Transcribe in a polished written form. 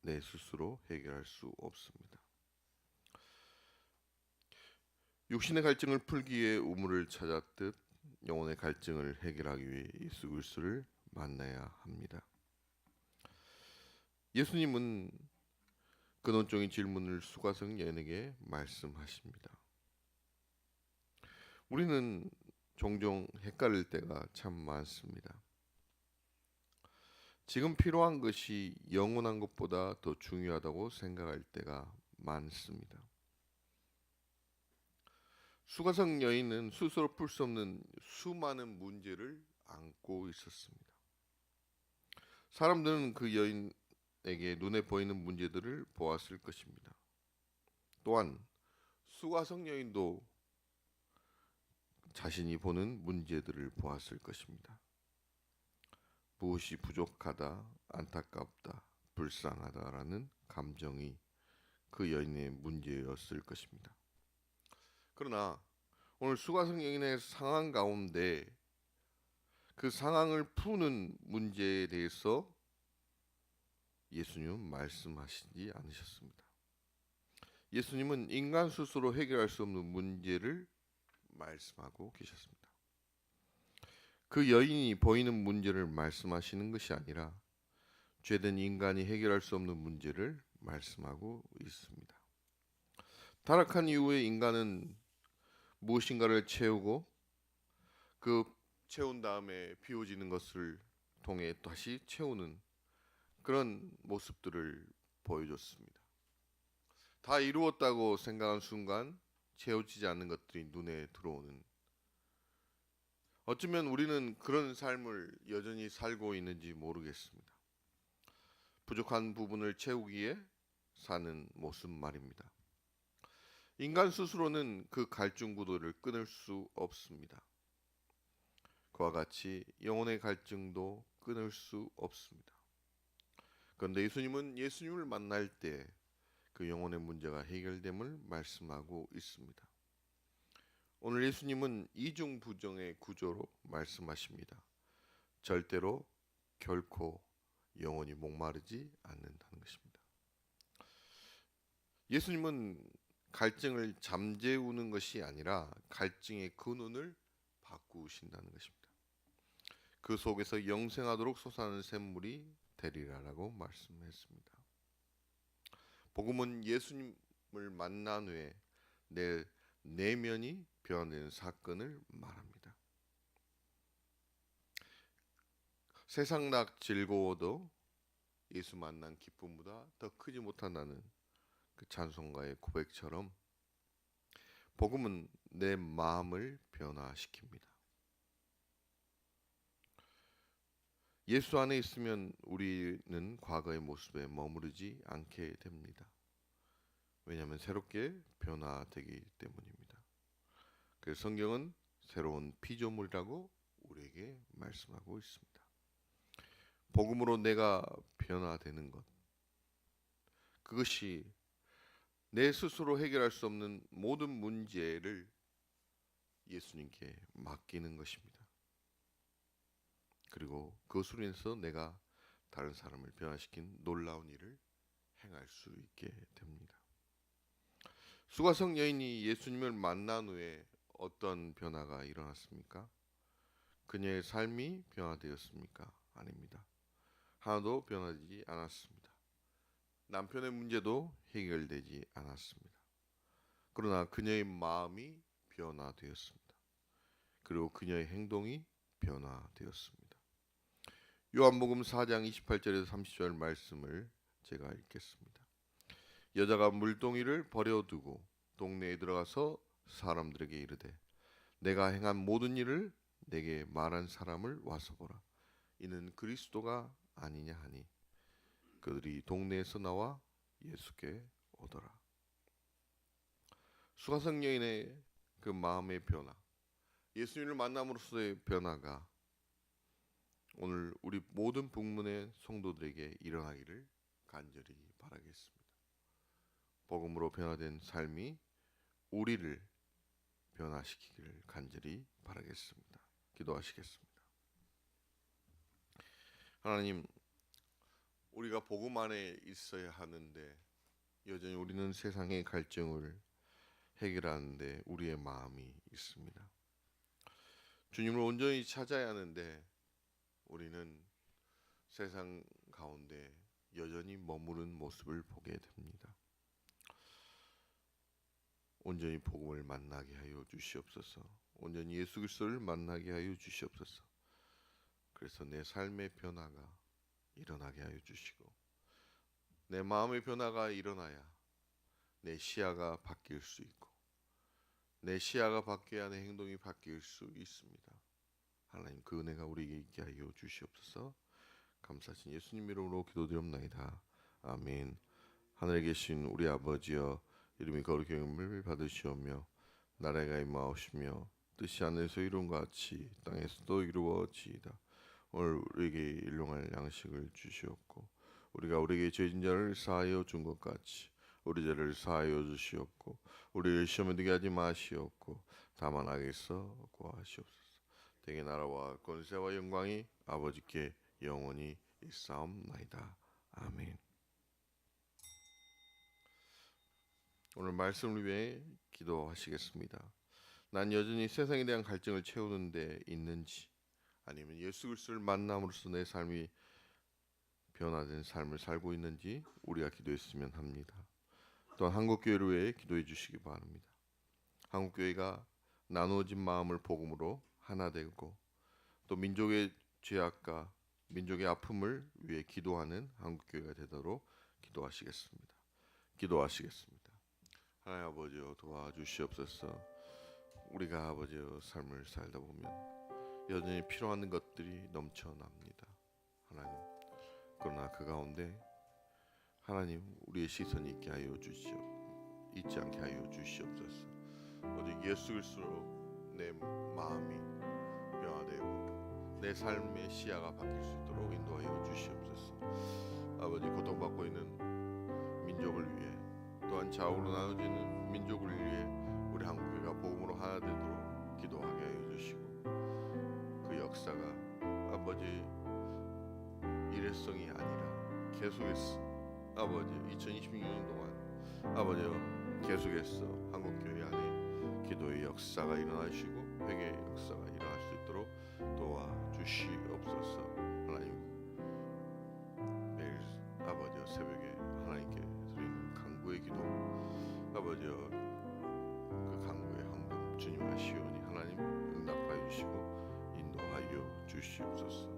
내 스스로 해결할 수 없습니다. 육신의 갈증을 풀기 위해 우물을 찾았듯 영혼의 갈증을 해결하기 위해 예수 그리스도를 만나야 합니다. 예수님은 근원적인 질문을 수가성 여인에게 말씀하십니다. 우리는 종종 헷갈릴 때가 참 많습니다. 지금 필요한 것이 영원한 것보다 더 중요하다고 생각할 때가 많습니다. 수가성 여인은 스스로 풀 수 없는 수많은 문제를 안고 있었습니다. 사람들은 그 여인에게 눈에 보이는 문제들을 보았을 것입니다. 또한 수가성 여인도 자신이 보는 문제들을 보았을 것입니다. 무엇이 부족하다, 안타깝다, 불쌍하다라는 감정이 그 여인의 문제였을 것입니다. 그러나 오늘 수가성 여인의 상황 가운데 그 상황을 푸는 문제에 대해서 예수님은 말씀하시지 않으셨습니다. 예수님은 인간 스스로 해결할 수 없는 문제를 말씀하고 계셨습니다. 그 여인이 보이는 문제를 말씀하시는 것이 아니라 죄된 인간이 해결할 수 없는 문제를 말씀하고 있습니다. 타락한 이후에 인간은 무엇인가를 채우고 그 채운 다음에 비워지는 것을 통해 다시 채우는 그런 모습들을 보여줬습니다. 다 이루었다고 생각한 순간 채워지지 않는 것들이 눈에 들어오는, 어쩌면 우리는 그런 삶을 여전히 살고 있는지 모르겠습니다. 부족한 부분을 채우기 위해 사는 모습 말입니다. 인간 스스로는 그 갈증 구도를 끊을 수 없습니다. 그와 같이 영혼의 갈증도 끊을 수 없습니다. 그런데 예수님을 만날 때 그 영혼의 문제가 해결됨을 말씀하고 있습니다. 오늘 예수님은 이중부정의 구조로 말씀하십니다. 절대로 결코 영혼이 목마르지 않는다는 것입니다. 예수님은 갈증을 잠재우는 것이 아니라 갈증의 근원을 바꾸신다는 것입니다. 그 속에서 영생하도록 솟아나는 샘물이 되리라라고 말씀했습니다. 복음은 예수님을 만난 후에 내 내면이 변화되는 사건을 말합니다. 세상 낙 즐거워도 예수 만난 기쁨보다 더 크지 못한다는 그 찬송가의 고백처럼 복음은 내 마음을 변화시킵니다. 예수 안에 있으면 우리는 과거의 모습에 머무르지 않게 됩니다. 왜냐하면 새롭게 변화되기 때문입니다. 그래서 성경은 새로운 피조물이라고 우리에게 말씀하고 있습니다. 복음으로 내가 변화되는 것, 그것이 내 스스로 해결할 수 없는 모든 문제를 예수님께 맡기는 것입니다. 그리고 그것으로 인해서 내가 다른 사람을 변화시킨 놀라운 일을 행할 수 있게 됩니다. 수가성 여인이 예수님을 만난 후에 어떤 변화가 일어났습니까? 그녀의 삶이 변화되었습니까? 아닙니다. 하나도 변화되지 않았습니다. 남편의 문제도 해결되지 않았습니다. 그러나 그녀의 마음이 변화되었습니다. 그리고 그녀의 행동이 변화되었습니다. 요한복음 4장 28절에서 30절 말씀을 제가 읽겠습니다. 여자가 물동이를 버려두고 동네에 들어가서 사람들에게 이르되 내가 행한 모든 일을 내게 말한 사람을 와서 보라. 이는 그리스도가 아니냐 하니 그들이 동네에서 나와 예수께 오더라. 수가성 여인의 그 마음의 변화, 예수님을 만남으로써의 변화가 오늘 우리 모든 북문의 성도들에게 일어나기를 간절히 바라겠습니다. 복음으로 변화된 삶이 우리를 변화시키기를 간절히 바라겠습니다. 기도하시겠습니다. 하나님, 우리가 복음 안에 있어야 하는데 여전히 우리는 세상의 갈증을 해결하는데 우리의 마음이 있습니다. 주님을 온전히 찾아야 하는데 우리는 세상 가운데 여전히 머무른 모습을 보게 됩니다. 온전히 복음을 만나게 하여 주시옵소서. 온전히 예수 그리스도를 만나게 하여 주시옵소서. 그래서 내 삶의 변화가 일어나게 하여 주시고 내 마음의 변화가 일어나야 내 시야가 바뀔 수 있고 내 시야가 바뀌어야 내 행동이 바뀔 수 있습니다. 하나님 그 은혜가 우리에게 있게 하여 주시옵소서. 감사하신 예수님 이름으로 기도드립나이다. 아멘. 하늘에 계신 우리 아버지여 이름이 거룩히 여김을 받으시오며 나라가 임하옵시며 뜻이 하늘에서 이룬 것 같이 땅에서도 이루어지이다. 오늘 우리에게 일용할 양식을 주시옵고 우리가 우리에게 죄진 자를 사하여 준 것 같이 우리 죄를 사하여 주시옵고 우리를 시험에 들게 하지 마시옵고 다만 악에서 구하시옵소서. 대개 나라와 권세와 영광이 아버지께 영원히 있사옵나이다. 아멘. 오늘 말씀을 위해 기도하시겠습니다. 난 여전히 세상에 대한 갈증을 채우는 데 있는지 아니면 예수 그리스도를 만남으로써 내 삶이 변화된 삶을 살고 있는지 우리가 기도했으면 합니다. 또한 한국교회를 위해 기도해 주시기 바랍니다. 한국교회가 나누어진 마음을 복음으로 하나 되고 또 민족의 죄악과 민족의 아픔을 위해 기도하는 한국교회가 되도록 기도하시겠습니다. 기도하시겠습니다. 하나님 아버지여 도와주시옵소서. 우리가 아버지여 삶을 살다 보면 여전히 필요한 것들이 넘쳐납니다. 하나님 그러나 그 가운데 하나님 우리의 시선이 있게 하여 주시오. 잊지 않게 하여 주시옵소서. 오직 예수 그리스도로 내 마음이 변화되고 내 삶의 시야가 바뀔 수 있도록 인도하여 주시옵소서. 아버지 고통받고 있는 민족을 위해 또한 좌우로 나눠지는 민족을 위해 우리 한국교회가 복음으로 하나 되도록 기도하게 하여 주시고 그 역사가 아버지 일회성이 아니라 계속해서 아버지 2026년 동안 아버지여 계속해서 한국교회 안에 기도의 역사가 일어나시고 회개의 역사가 일어날 수 있도록 도와주시옵소서. 하나님 매일 아버지여 새벽에 하나님께 드리는 간구의 기도 아버지여 그 간구의 헌금 주님 아시오니 하나님 응답하여 주시고 인도하여 주시옵소서.